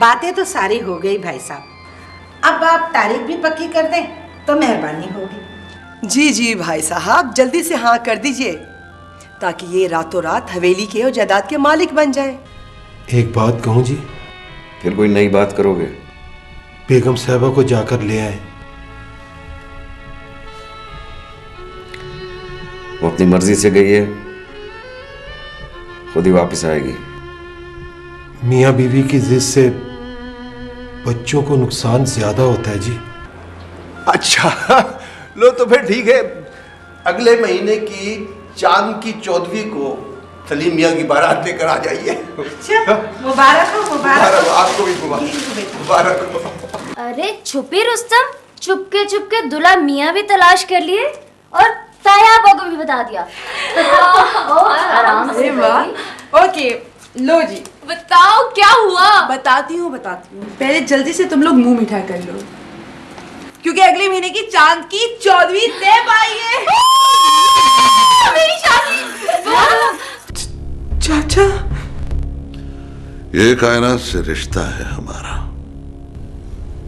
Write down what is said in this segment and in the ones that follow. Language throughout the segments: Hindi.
बातें तो सारी हो गई भाई साहब, अब आप तारीख भी पक्की कर दें तो मेहरबानी होगी। जी जी भाई साहब, जल्दी से हाँ कर दीजिए ताकि ये रातों रात हवेली के और जायदाद के मालिक बन जाए। एक बात कहूँ जी? फिर कोई नई बात करोगे? बेगम साहबा को जाकर ले आए। वो अपनी मर्जी से गई है, खुद ही वापस आएगी। मियाँ बीवी की जिद से बच्चों को नुकसान ज्यादा होता है जी। अच्छा लो तो फिर ठीक है, अगले महीने की चांद की 14वीं को सलीम मियाँ की बारात लेकर आ जाइए। अच्छा, मुबारक हो, मुबारक हो। आपको भी मुबारक हो। अरे छुपी रुस्तम, चुपके दूल्हा मियाँ भी तलाश कर लिए और तायाबा को भी बता दिया। आराम से। ओके लो जी, बताओ क्या हुआ। बताती हूँ। पहले जल्दी से तुम लोग मुंह मीठा कर लो, क्योंकि अगले महीने की चांद की 14वीं तय आई है। मेरी शादी। चाचा, ये कायनात से रिश्ता है हमारा,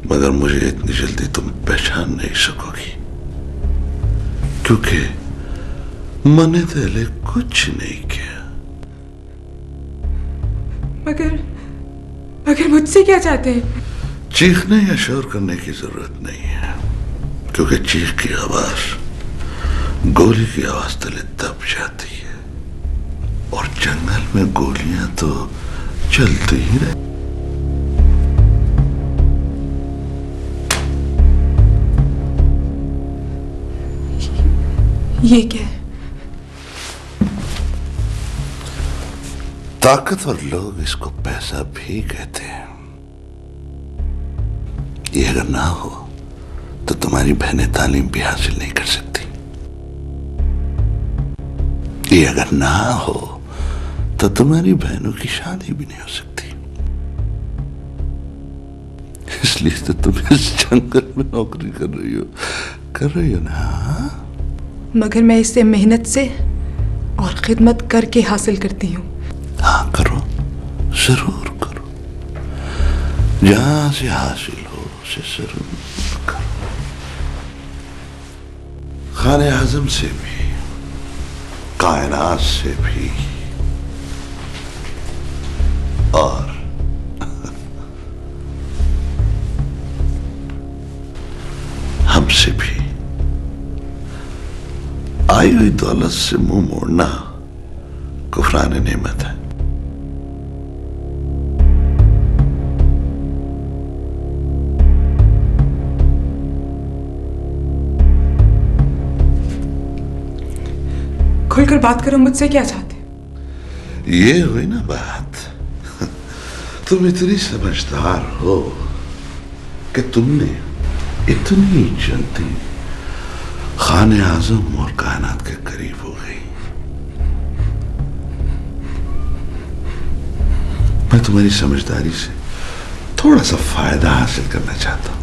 मगर मुझे इतनी जल्दी तुम पहचान नहीं सकोगी, क्योंकि मैंने पहले कुछ नहीं किया। मगर मुझसे क्या चाहते हैं? चीखने या शोर करने की जरूरत नहीं है, क्योंकि चीख की आवाज गोली की आवाज तले दब जाती है, और जंगल में गोलियां तो चलती ही रहे। ये क्या है? ताकतवर लोग इसको पैसा भी कहते हैं। ये अगर ना हो तो तुम्हारी बहनें तालीम भी हासिल नहीं कर सकती। ये अगर ना हो तो तुम्हारी बहनों की शादी भी नहीं हो सकती। इसलिए तो तुम इस जंगल में नौकरी कर रही हो ना? मगर मैं इसे मेहनत से और खिदमत करके हासिल करती हूँ। हाँ करो, जरूर करो, जहां से हासिल हो उसे जरूर करो। खाने आजम से भी, कायनात से भी, और हमसे भी आई हुई दौलत से मुंह मोड़ना कुफरान नेमत है। खुलकर बात करो, मुझसे क्या चाहते? ये हुई ना बात। तुम इतनी समझदार हो कि तुमने इतनी जल्दी खाने आजम और कायनात के करीब हो गई। मैं तुम्हारी समझदारी से थोड़ा सा फायदा हासिल करना चाहता हूं।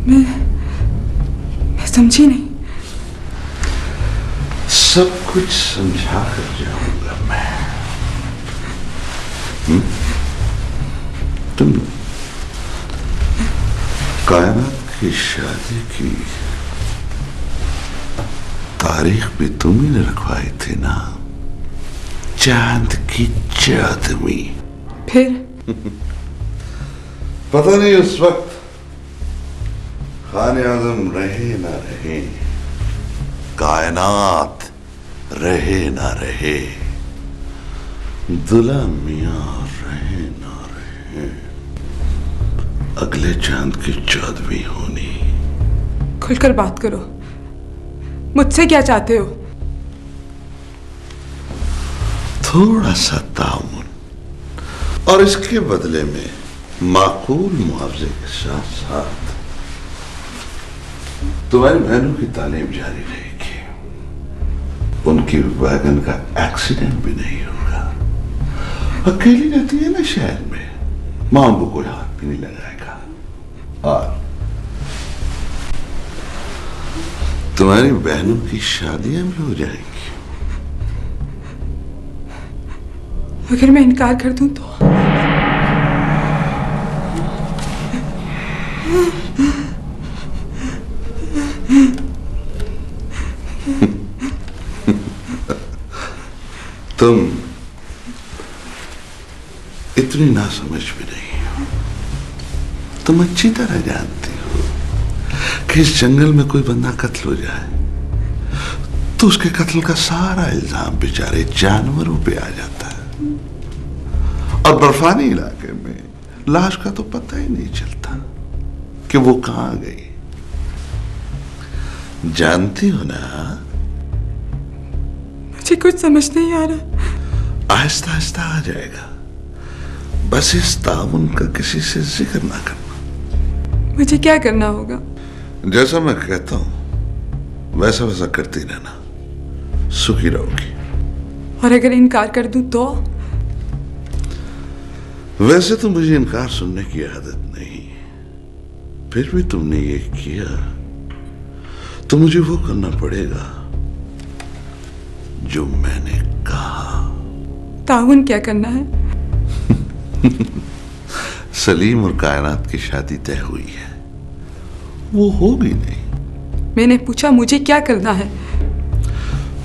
मैं समझी नहीं। सब कुछ समझा कर जाऊंगा मैं। तुम कायनात की शादी की तारीख भी तुम ही ने रखवाई थी ना? चांद की 14वीं। फिर पता नहीं उस वक्त खाने आजम रहे ना रहे, कायनात रहे ना रहे, दुल्हा मियां रहे ना रहे, अगले चांद की 14वीं होनी। खुलकर बात करो, मुझसे क्या चाहते हो? थोड़ा सा ताउन, और इसके बदले में माकूल मुआवजे के साथ साथ तुम्हारी बहनों की तालीम जारी रहेगी। उनकी वैगन का एक्सीडेंट भी नहीं होगा। अकेली रहती है ना शहर में, मां को कोई हाथ भी नहीं लगाएगा। और तुम्हारी बहनों की शादियां भी हो जाएंगी। अगर मैं इनकार कर दूं तो? तुम इतनी नासमझ भी नहीं हो। तुम अच्छी तरह जानती हो कि इस जंगल में कोई बंदा कत्ल हो जाए तो उसके कत्ल का सारा इल्जाम बेचारे जानवरों पे आ जाता है, और बर्फानी इलाके में लाश का तो पता ही नहीं चलता कि वो कहां गई। जानती हो ना? मुझे कुछ समझ नहीं आ रहा। आहिस्ता आहिस्ता आ जाएगा, बस इस ताउन का किसी से जिक्र ना करना। मुझे क्या करना होगा? जैसा मैं कहता हूं वैसा वैसा करती रहना, सुखी रहोगी। और अगर इनकार कर दूं तो? वैसे तो मुझे इनकार सुनने की आदत नहीं, फिर भी तुमने ये किया तो मुझे वो करना पड़ेगा जो मैंने कहा। ताउन क्या करना है? सलीम और कायनात की शादी तय हुई है, वो होगी नहीं। मैंने पूछा मुझे क्या करना है?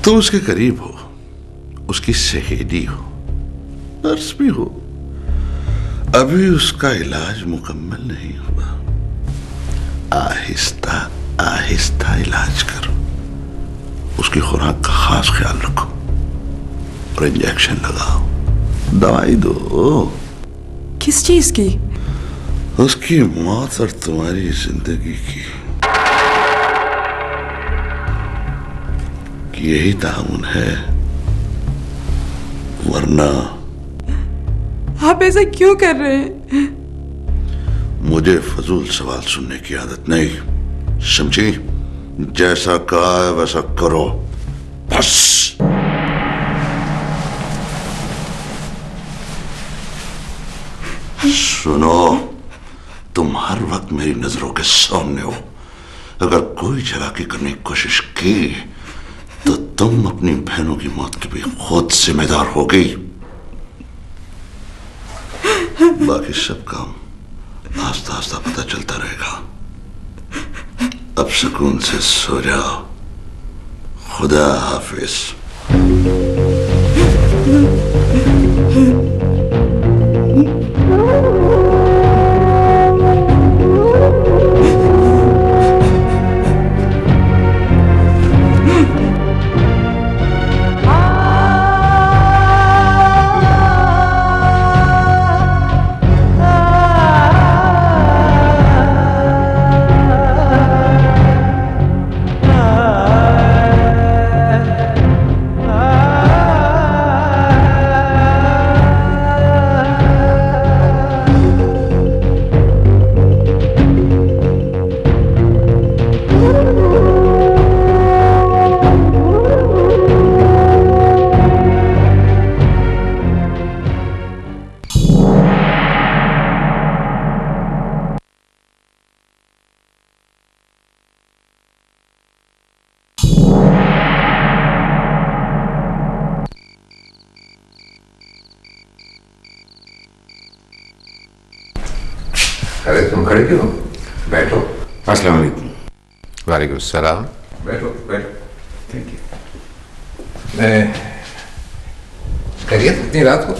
तुम उसके करीब हो, उसकी सहेली हो, नर्स भी हो। अभी उसका इलाज मुकम्मल नहीं हुआ। आहिस्ता आहिस्ता इलाज करो, उसकी खुराक का खास ख्याल रखो और इंजेक्शन लगाओ, दवाई दो। किस चीज की? उसकी मौत और तुम्हारी जिंदगी की। यही ताउन है, वरना। आप ऐसा क्यों कर रहे हैं? मुझे फजूल सवाल सुनने की आदत नहीं, समझी? जैसा कहा है वैसा करो, बस। सुनो, तुम हर वक्त मेरी नजरों के सामने हो। अगर कोई चालाकी करने की कोशिश की तो तुम अपनी बहनों की मौत की भी खुद जिम्मेदार होगी। बाकी सब काम आस्ता आस्ता पता चलता रहेगा। अब सुकून से सो जाओ। खुदा हाफिज। अरे तुम खड़े क्यों? बैठो। अस्सलाम वालेकुम। वालेकुम सलाम। बैठो बैठो। Thank you. मैं खैरियत? इतनी रात को?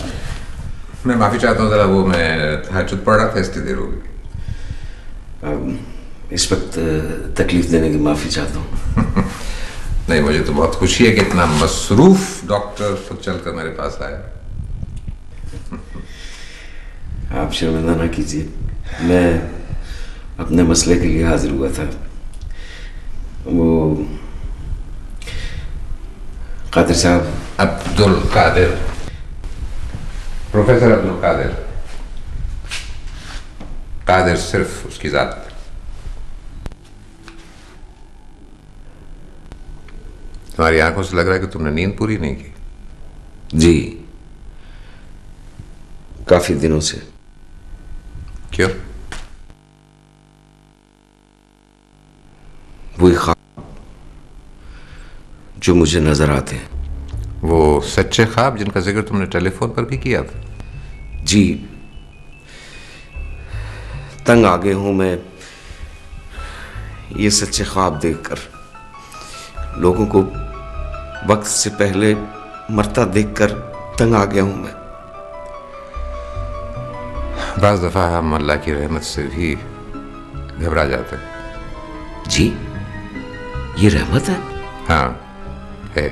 मैं माफ़ी चाहता हूँ, ज़रा वो मैं तहज्जुद पढ़ रहा था इसलिए देर हो गई। इस वक्त तकलीफ देने की माफ़ी चाहता हूँ। नहीं, मुझे तो बहुत खुशी है कि इतना मसरूफ डॉक्टर खुद चलकर मेरे पास आया। आप शर्मिंदा ना कीजिए, मैं अपने मसले के लिए हाजिर हुआ था। वो कादिर साहब, अब्दुल कादिर, प्रोफेसर अब्दुल कादिर। कादिर सिर्फ उसकी जात। तुम्हारी आंखों से लग रहा है कि तुमने नींद पूरी नहीं की। जी, काफी दिनों से। क्यों? वही ख्वाब जो मुझे नजर आते हैं, वो सच्चे ख्वाब जिनका जिक्र तुमने टेलीफोन पर भी किया था? जी, तंग आ गया हूं मैं ये सच्चे ख्वाब देखकर। लोगों को वक्त से पहले मरता देखकर तंग आ गया हूं मैं। बाज़ दफ़ा हम अल्लाह की रहमत से भी घबरा जाते हैं। जी, ये रहमत है? हाँ है।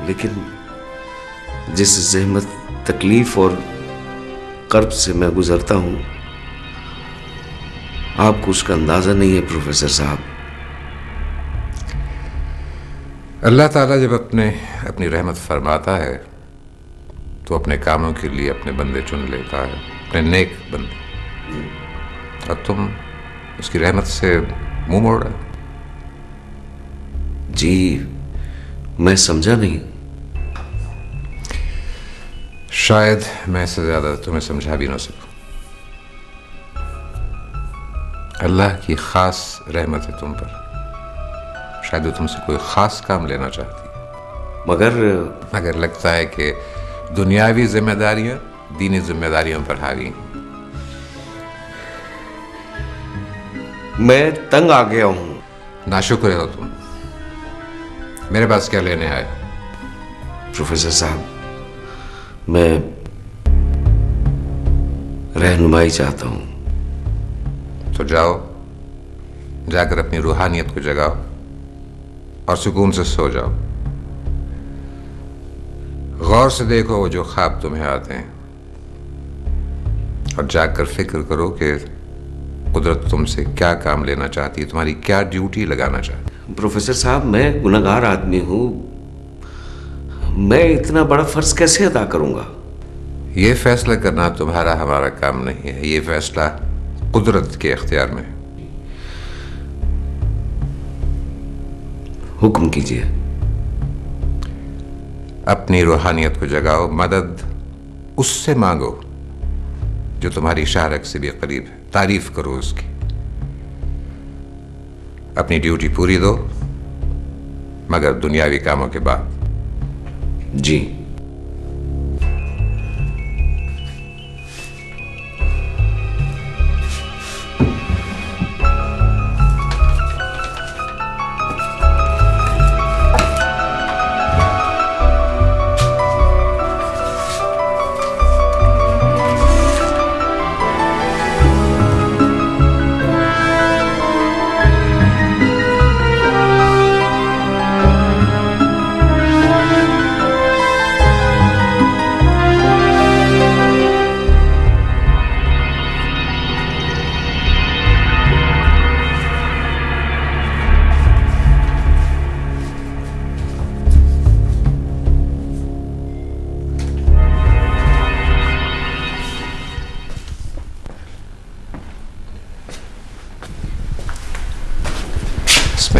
लेकिन जिस जहमत, तकलीफ और कर्ब से मैं गुजरता हूं, आपको उसका अंदाजा नहीं है प्रोफेसर साहब। अल्लाह ताला जब अपनी रहमत फरमाता है तो अपने कामों के लिए अपने बंदे चुन लेता है, अपने नेक बंदे। और तुम उसकी रहमत से मुंह मोड़ रहे? जी, मैं समझा नहीं। शायद मैं इससे ज्यादा तुम्हें समझा भी ना सकूं। अल्लाह की खास रहमत है तुम पर। शायद वो तुमसे कोई खास काम लेना चाहती है, मगर लगता है कि दुनियावी जिम्मेदारियां दीनी जिम्मेदारियों पर हावी हैं। मैं तंग आ गया हूं। नाशुक्र हो तुम। मेरे पास क्या लेने आए? प्रोफेसर साहब, मैं रहनुमाई चाहता हूं। तो जाओ, जाकर अपनी रूहानियत को जगाओ और सुकून से सो जाओ। गौर से देखो वो जो ख्वाब तुम्हें आते हैं और जाकर फिक्र करो कि कुदरत तुमसे क्या काम लेना चाहती है, तुम्हारी क्या ड्यूटी लगाना चाहती है। प्रोफेसर साहब, मैं गुनहगार आदमी हूं। मैं इतना बड़ा फर्ज कैसे अदा करूंगा? यह फैसला करना तुम्हारा हमारा काम नहीं है। यह फैसला कुदरत के इख्तियार में है। हुक्म कीजिए। अपनी रूहानियत को जगाओ, मदद उससे मांगो जो तुम्हारी शाहरग से भी करीब है। तारीफ करो उसकी। अपनी ड्यूटी पूरी दो, मगर दुनियावी कामों के बाद। जी।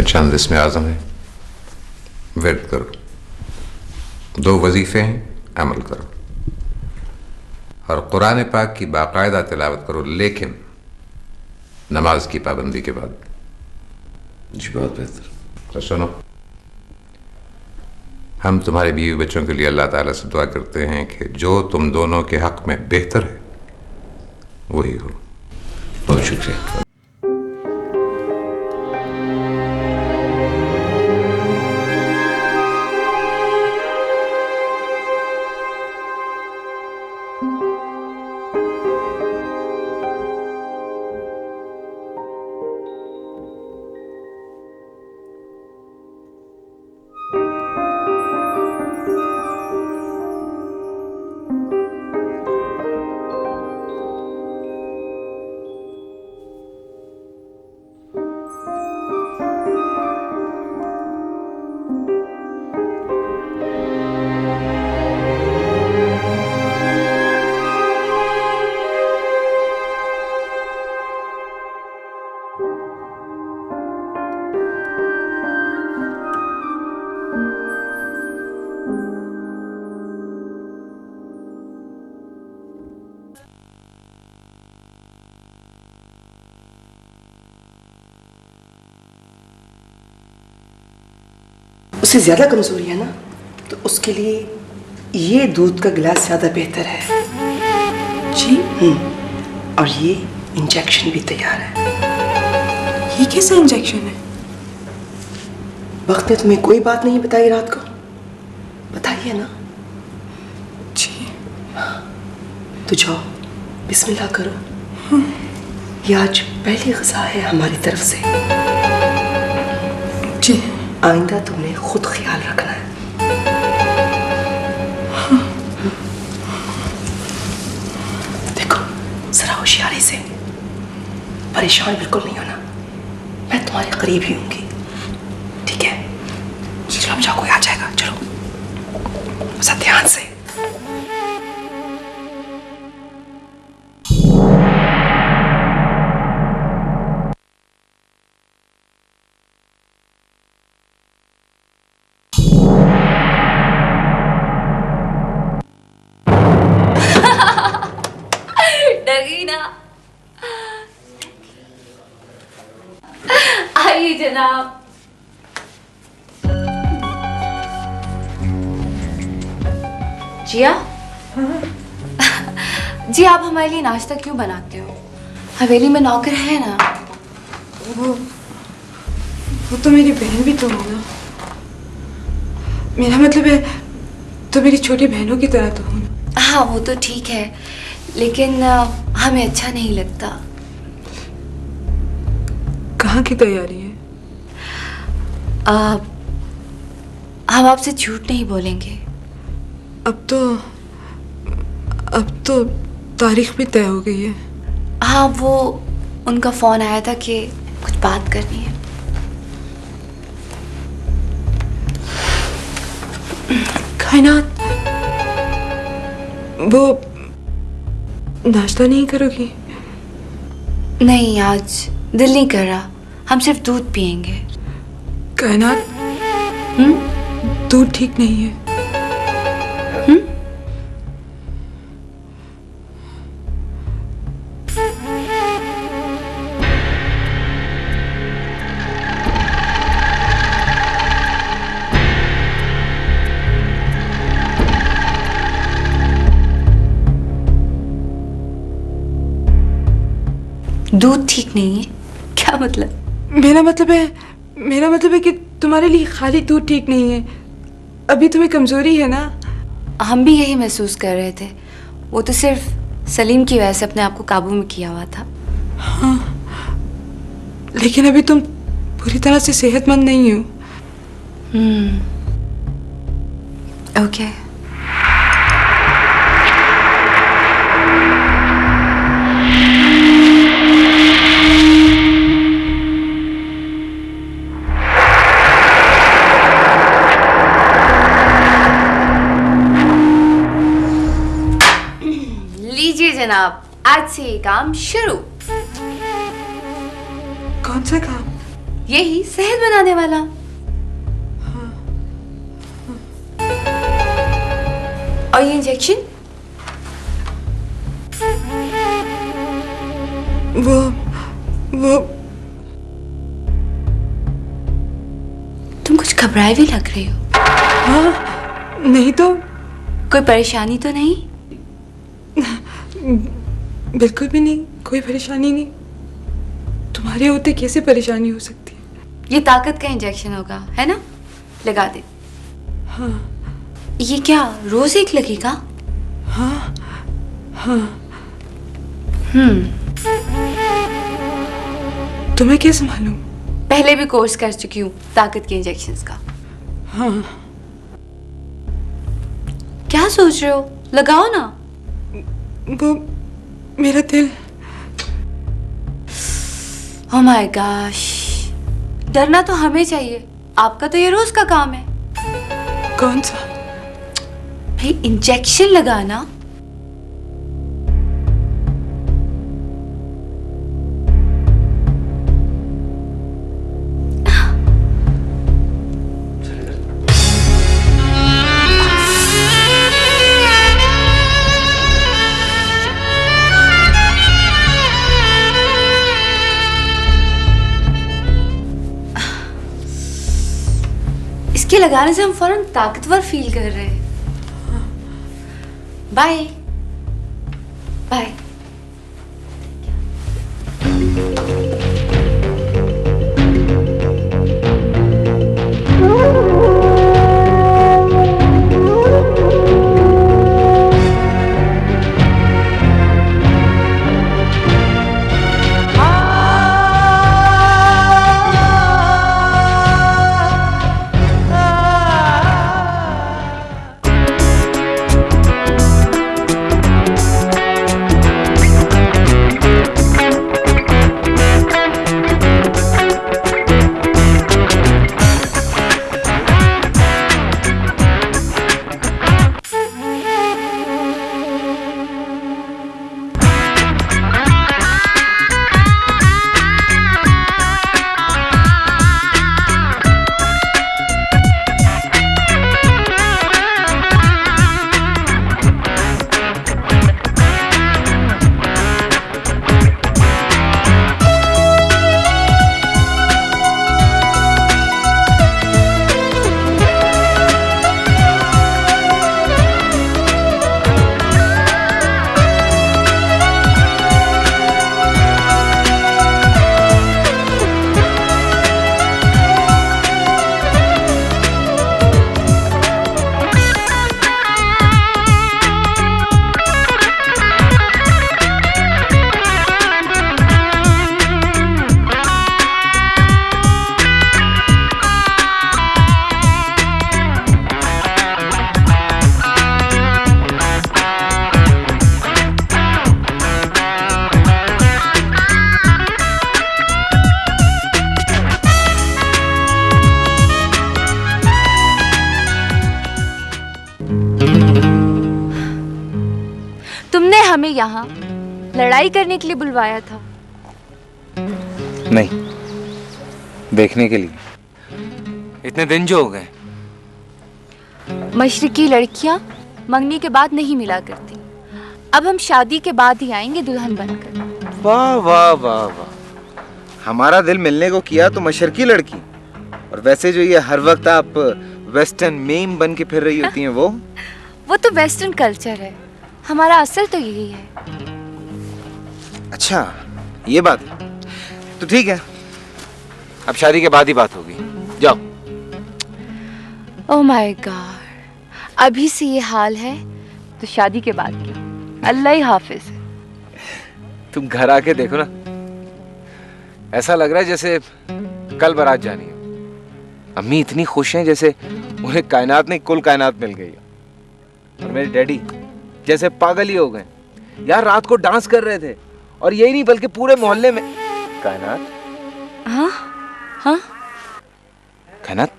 चंद इसमें आज़म है, विर्द करो। 2 वजीफे हैं, अमल करो। और कुरान पाक की बाकायदा तिलावत करो, लेकिन नमाज की पाबंदी के बाद। जी, बहुत बेहतर। तो सुनो, हम तुम्हारे बीवी बच्चों के लिए अल्लाह ताला से दुआ करते हैं कि जो तुम दोनों के हक में बेहतर है वही हो। बहुत शुक्रिया। उससे ज्यादा कमजोरी है ना, तो उसके लिए ये दूध का गिलास ज्यादा बेहतर है। जी? और ये इंजेक्शन भी तैयार है। ये कैसा इंजेक्शन है? वक्त ने तुम्हें कोई बात नहीं बताई रात को? बताइए ना। जी। तो जाओ बिस्मिल्लाह करो। ये आज पहली ग़िज़ा है हमारी तरफ से। जी। आइंदा तुमने खुद ख्याल रखना है। देखो जरा होशियारी से, परेशान बिल्कुल नहीं होना। मैं तुम्हारे करीब ही होंगी, ठीक है? चलो अब जाओ, कोई आ जाएगा। चलो बस ध्यान से। डरी ना। आइए जनाब। जिया? जी आप हमारे लिए नाश्ता क्यों बनाते हो? हवेली में नौकर है ना। वो तो मेरी बहन भी तो हो ना। मेरा मतलब है तो मेरी छोटी बहनों की तरह तो हो ना। हाँ वो तो ठीक है, लेकिन हमें अच्छा नहीं लगता। कहाँ की तैयारी है? हम आपसे झूठ नहीं बोलेंगे। अब तो तारीख भी तय हो गई है। हाँ वो उनका फोन आया था कि कुछ बात करनी है। कायनात, वो नाश्ता नहीं करोगी? नहीं आज दिल नहीं कर रहा, हम सिर्फ दूध पियेंगे। कायनात, दूध ठीक नहीं है। दूध ठीक नहीं है? क्या मतलब? मेरा मतलब है कि तुम्हारे लिए खाली दूध ठीक नहीं है। अभी तुम्हें कमजोरी है ना। हम भी यही महसूस कर रहे थे। वो तो सिर्फ सलीम की वजह से अपने आप को काबू में किया हुआ था। हाँ, लेकिन अभी तुम पूरी तरह से सेहतमंद नहीं हो। ओके। लीजिए जनाब, आज से ये काम शुरू। कौन सा काम? यही सेहत बनाने वाला। और ये इंजेक्शन? वो तुम कुछ घबराए भी लग रही हो। हाँ, नहीं तो। कोई परेशानी तो नहीं? बिल्कुल भी नहीं, कोई परेशानी नहीं। तुम्हारे होते कैसे परेशानी हो सकती है? ये ताकत का इंजेक्शन होगा, है ना? लगा दे। हाँ। ये क्या रोज एक लगेगा? हाँ हाँ। तुम्हें कैसे मालूम? पहले भी कोर्स कर चुकी हूँ ताकत के इंजेक्शंस का। हाँ। क्या सोच रहे हो? लगाओ ना। वो मेरा दिल। ओह माय गॉश, डरना तो हमें चाहिए। आपका तो ये रोज का काम है। कौन सा? भाई इंजेक्शन लगाना। इसके लगाने से हम फौरन ताकतवर फील कर रहे हैं। Bye bye. हमें यहाँ लड़ाई करने के लिए बुलवाया था? नहीं, देखने के लिए। इतने दिन जो हो गए। मशरिकी लड़कियाँ मंगनी के बाद नहीं मिला करती। अब हम शादी के बाद ही आएंगे दुल्हन बनकर। वाह वाह वाह वाह, हमारा दिल मिलने को किया तो मशरकी लड़की। और वैसे जो ये हर वक्त आप वेस्टर्न मेम बन के फिर रही होती हैं वो तो वेस्टर्न कल्चर है, हमारा असल तो यही है। अच्छा ये बात है, तो ठीक है, अब शादी के बाद ही बात होगी। जाओ। ओह माय गॉड, अभी से ये हाल है तो शादी के बाद क्या? अल्लाह ही हाफिज। तुम घर आके देखो ना, ऐसा लग रहा है जैसे कल बारात जानी है। अम्मी इतनी खुश हैं जैसे उन्हें कायनात नहीं कुल कायनात मिल गई है। और मेरे डैडी जैसे पागल ही हो गए यार, रात को डांस कर रहे थे और यही नहीं बल्कि पूरे मोहल्ले में। कायनात, हाँ हाँ कायनात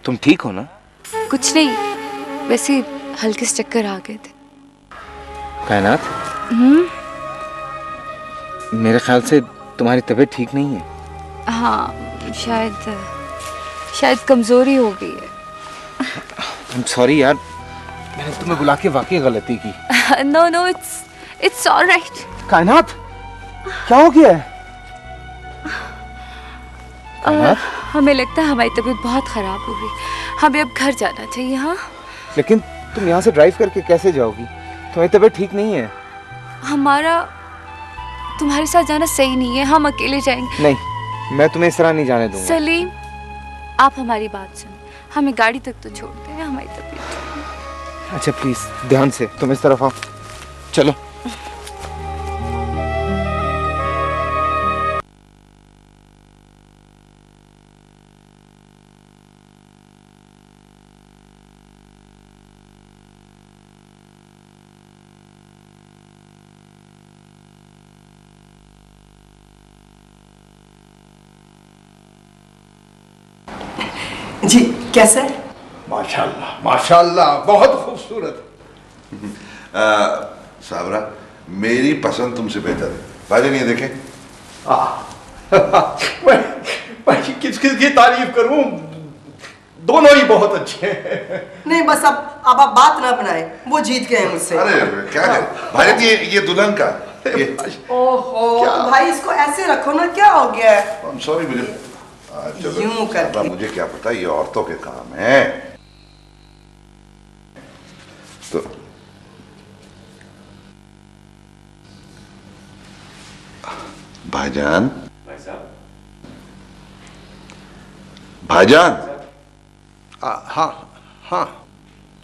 तुम ठीक हो ना? कुछ नहीं, वैसे हल्के से चक्कर आ गए थे। कायनात, मेरे ख्याल से तुम्हारी तबीयत ठीक नहीं है। हाँ शायद कमजोरी हो गई है। I'm sorry यार, मैंने तुम्हें बुला के वाकई गलती की। No, it's all right। कायनात, क्या हो गया है? हमें लगता है हमारी तबीयत बहुत खराब हो गई, हमें अब घर जाना चाहिए। हाँ, लेकिन तुम यहाँ से ड्राइव करके कैसे जाओगी? तुम्हारी तबीयत ठीक नहीं है। हमारा तुम्हारे साथ जाना सही नहीं है, हम अकेले जाएंगे। नहीं, मैं तुम्हें इस तरह नहीं जाने दूंगा। सलीम, आप हमारी बात सुनिए, हमें गाड़ी तक तो छोड़ते हैं, हमारी तबीयत। अच्छा प्लीज ध्यान से, तुम इस तरफ आओ, चलो। जी कैसा है? माशाल्लाह माशाल्लाह, बहुत खूबसूरत। साबरा, मेरी पसंद तुमसे बेहतर है। भाई नहीं देखे? मैं किस की तारीफ करूं, दोनों ही बहुत अच्छे हैं। नहीं बस अब आप बात ना बनाए, वो जीत गए मुझसे। अरे क्या है भाई, ये दुल्हन का ओहो, भाई इसको ऐसे रखो ना, क्या हो गया है? सॉरी, मुझे चलो यूं करके। साहबा, मुझे क्या पता, ये औरतों के काम है। तो भाईजान, भाईजान। हाँ हाँ।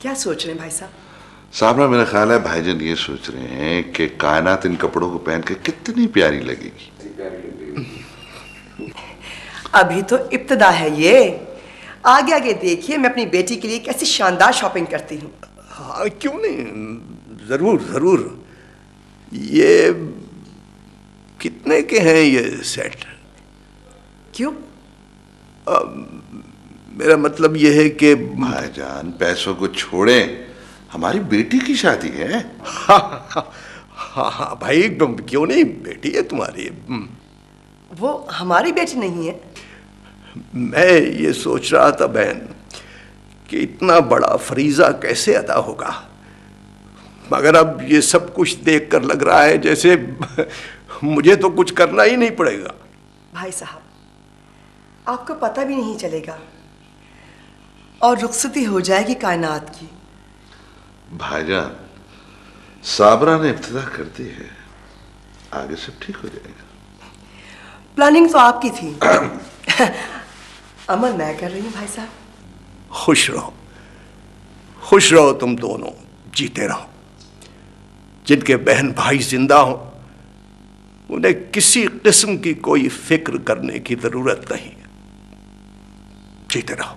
क्या सोच रहे हैं भाई साहब? साहब ना, मेरा ख्याल है भाईजान ये सोच रहे हैं कि कायनात इन कपड़ों को पहन के कितनी प्यारी लगेगी। अभी तो इब्तिदा है ये, आगे आगे देखिए मैं अपनी बेटी के लिए कैसी शानदार शॉपिंग करती हूँ। हाँ क्यों नहीं, जरूर जरूर। ये कितने के हैं ये सेट? क्यों? मेरा मतलब ये है कि भाईजान पैसों को छोड़ें, हमारी बेटी की शादी है। हाँ हाँ हाँ हाँ भाई, क्यों नहीं, बेटी है तुम्हारी। वो हमारी बेटी नहीं है। मैं ये सोच रहा था बहन कि इतना बड़ा फरीजा कैसे अदा होगा, मगर अब ये सब कुछ देखकर लग रहा है जैसे मुझे तो कुछ करना ही नहीं पड़ेगा। भाई साहब, आपको पता भी नहीं चलेगा और रुखसती हो जाएगी कायनात की। भाईजान, साबरा ने इब्तिदा कर दी है, आगे सब ठीक हो जाएगा। प्लानिंग तो आपकी थी, अमल मैं कर रही हूँ। भाई साहब खुश रहो, खुश रहो, तुम दोनों जीते रहो। जिनके बहन भाई जिंदा हो उन्हें किसी किस्म की कोई फिक्र करने की जरूरत नहीं, जीते रहो।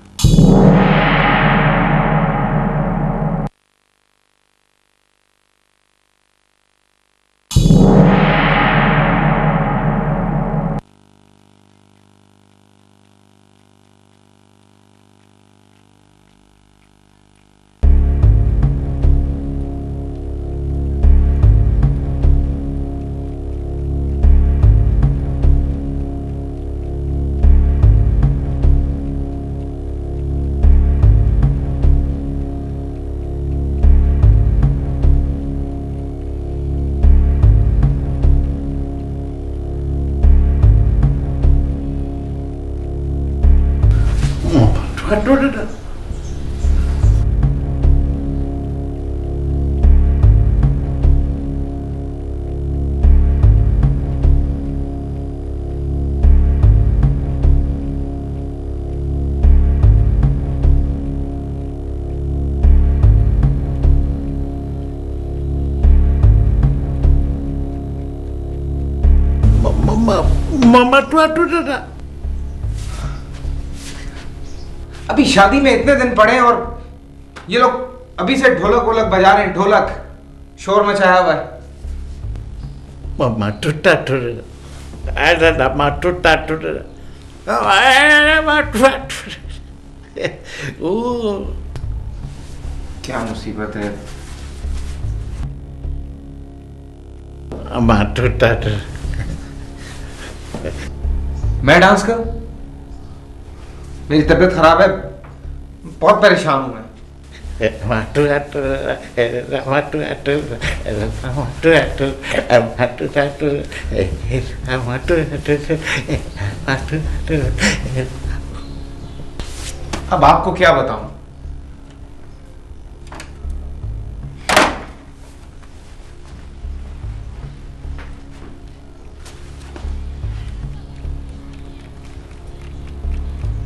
अभी शादी में इतने दिन पड़े हैं और ये लोग अभी से ढोलक वोलक बजा रहे हैं। ढोलक शोर मचाया हुआ है। क्या मुसीबत है? मैं डांस करूं? मेरी तबीयत खराब है, बहुत परेशान हूं मैं। अब आपको क्या बताऊं?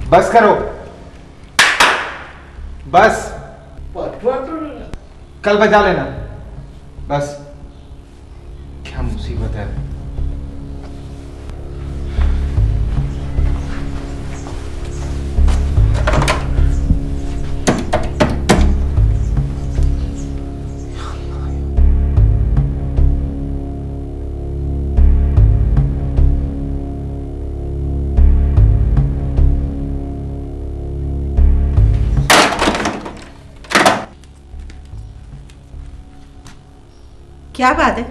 बस करो, बस कल बजा लेना। बस क्या मुसीबत है? क्या बात है,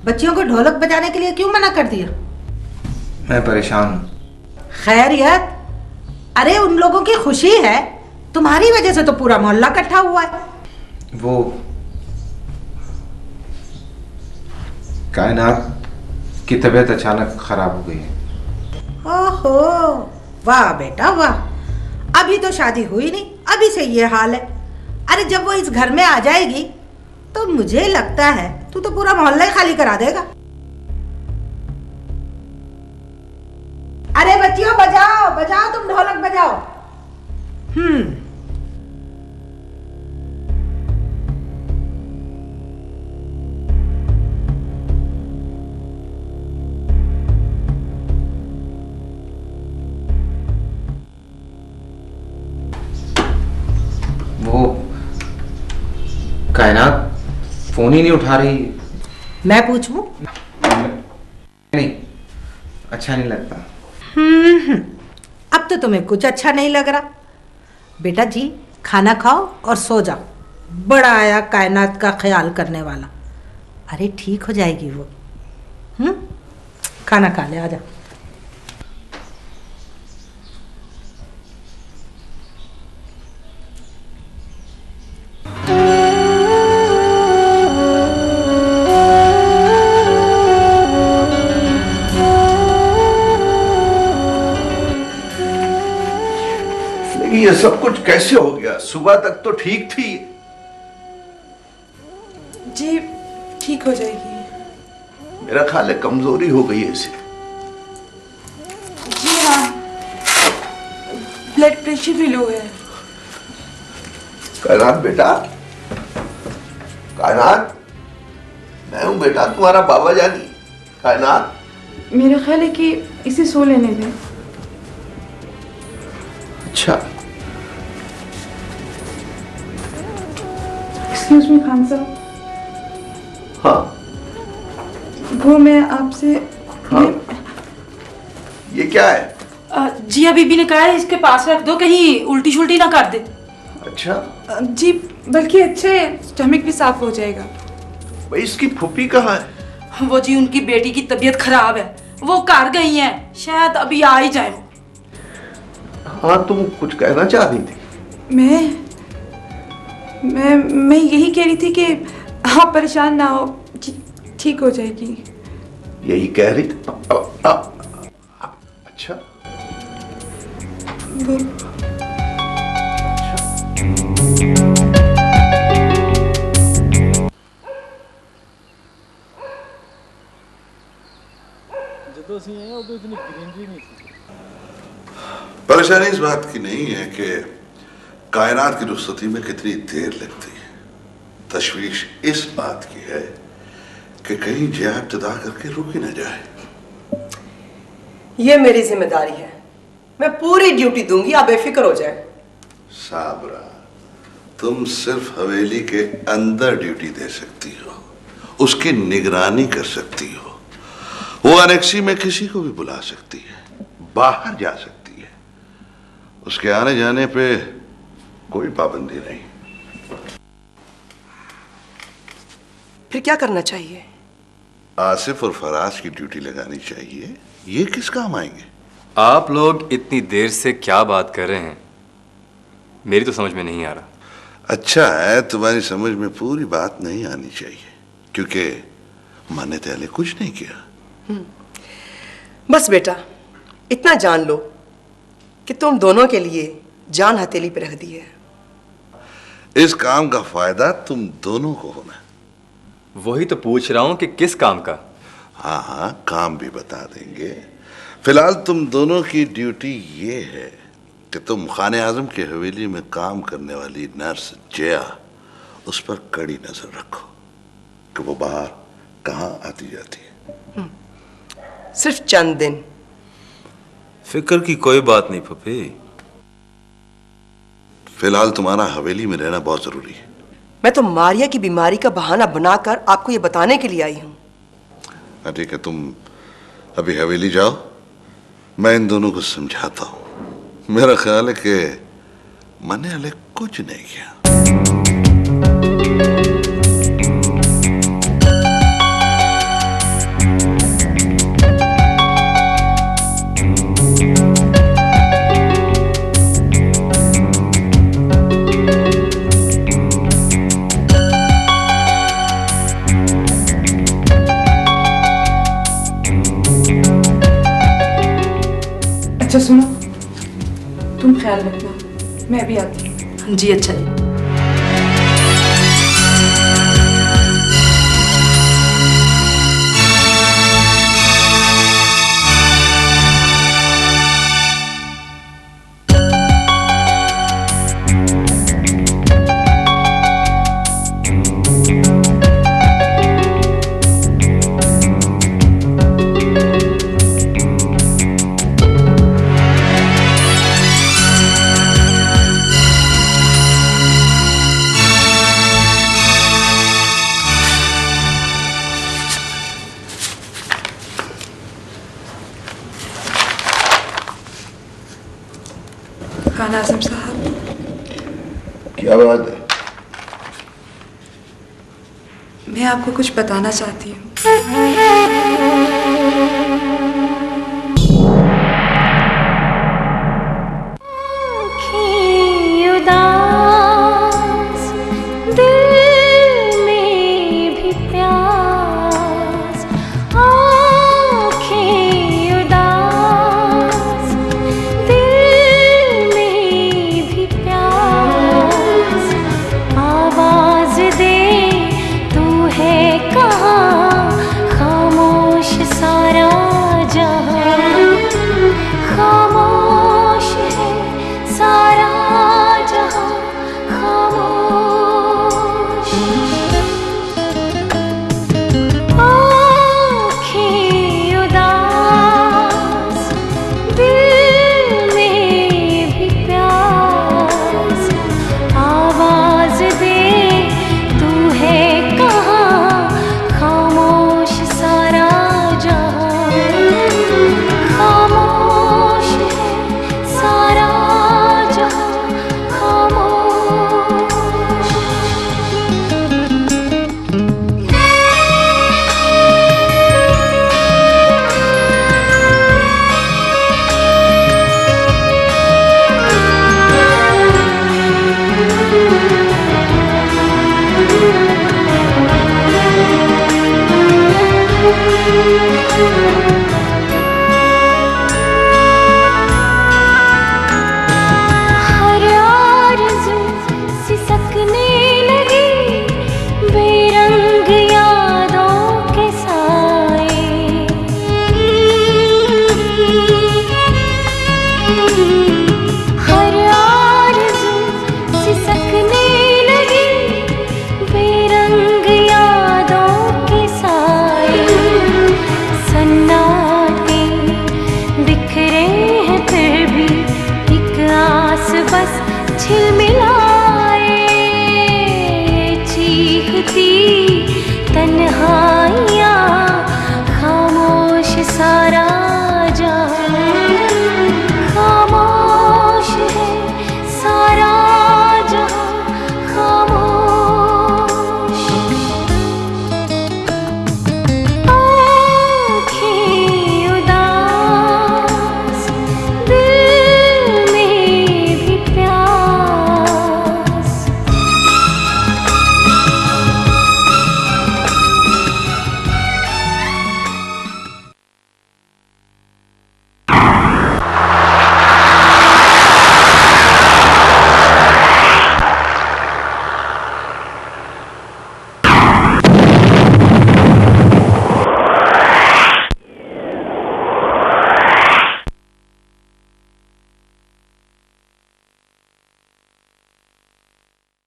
बच्चियों को ढोलक बजाने के लिए क्यों मना कर दिया? मैं परेशान हूं। खैरियत? अरे उन लोगों की खुशी है, तुम्हारी वजह से तो पूरा मोहल्ला इकट्ठा हुआ है। वो कायनात की तबीयत अचानक खराब हो गई है। ओहो, वाह बेटा वाह, अभी तो शादी हुई नहीं, अभी से ये हाल है। अरे जब वो इस घर में आ जाएगी तो मुझे लगता है तू तो पूरा मोहल्ला ही खाली करा देगा। अरे बच्चियों बजाओ बजाओ, तुम ढोलक बजाओ। वो कायनात फोन ही नहीं उठा रही। मैं पूछूं? नहीं, अच्छा नहीं लगता। अब तो तुम्हें कुछ अच्छा नहीं लग रहा। बेटा जी खाना खाओ और सो जाओ। बड़ा आया कायनात का ख्याल करने वाला। अरे ठीक हो जाएगी वो। खाना खा ले, आ जा। ये सब कुछ कैसे हो गया? सुबह तक तो ठीक थी। जी ठीक हो जाएगी। मेरा ख्याल है कमजोरी हो गई है इसे। जी हाँ, ब्लड प्रेशर भी लो है। कायनात बेटा, कायनात, मैं हूं बेटा तुम्हारा बाबा जानी। कायनात, मेरा ख्याल है कि इसे सो लेने दें। अच्छा। एक्सक्यूज मी खान साहब। हाँ वो मैं आपसे हाँ। ये क्या है? जिया बीबी ने कहा है इसके पास रख दो, कहीं उल्टी शुल्टी ना कर दे। अच्छा जी, बल्कि अच्छे स्टमक भी साफ हो जाएगा। भाई इसकी फूफी कहाँ है? वो जी उनकी बेटी की तबीयत खराब है, वो घर गई हैं, शायद अभी आ ही जाए। हाँ तुम कुछ कहना चाह रही थी। मैं यही कह रही थी कि आप परेशान ना हो, ठीक हो जाएगी। यही कह रही थी? अच्छा परेशानी इस बात की नहीं है कि कायनात की रुखसती में कितनी देर लगती है। तशवीश इस बात की है कि कहीं जिया इब्तिदा करके रुक ही न जाए। ये मेरी जिम्मेदारी है, मैं पूरी ड्यूटी दूंगी, आप बेफिक्र हो जाए। साबरा, तुम सिर्फ हवेली के अंदर ड्यूटी दे सकती हो, उसकी निगरानी कर सकती हो। वो अनेक्सी में किसी को भी बुला सकती है, बाहर जा सकती है, उसके आने जाने पे कोई पाबंदी नहीं। फिर क्या करना चाहिए? आसिफ और फराज की ड्यूटी लगानी चाहिए। ये किस काम आएंगे? आप लोग इतनी देर से क्या बात कर रहे हैं, मेरी तो समझ में नहीं आ रहा। अच्छा है, तुम्हारी समझ में पूरी बात नहीं आनी चाहिए, क्योंकि मैंने पहले कुछ नहीं किया। बस बेटा इतना जान लो कि तुम दोनों के लिए जान हथेली पे रख दी है। इस काम का फायदा तुम दोनों को होना। वही तो पूछ रहा हूं कि किस काम का। हाँ हाँ, काम भी बता देंगे। फिलहाल तुम दोनों की ड्यूटी ये है कि तुम खाने आजम की हवेली में काम करने वाली नर्स जया, उस पर कड़ी नजर रखो कि वो बाहर कहाँ आती जाती है। सिर्फ चंद दिन। फिक्र की कोई बात नहीं फफी। फिलहाल तुम्हारा हवेली में रहना बहुत जरूरी है। मैं तो मारिया की बीमारी का बहाना बनाकर आपको ये बताने के लिए आई हूँ। ठीक है, तुम अभी हवेली जाओ, मैं इन दोनों को समझाता हूँ। मेरा ख्याल है कि मैंने हाले कुछ नहीं किया। अच्छा सुनो, तुम ख्याल रखना, मैं भी आती हूँ। जी अच्छा जी। खान आजम साहब, क्या बात है? मैं आपको कुछ बताना चाहती हूँ।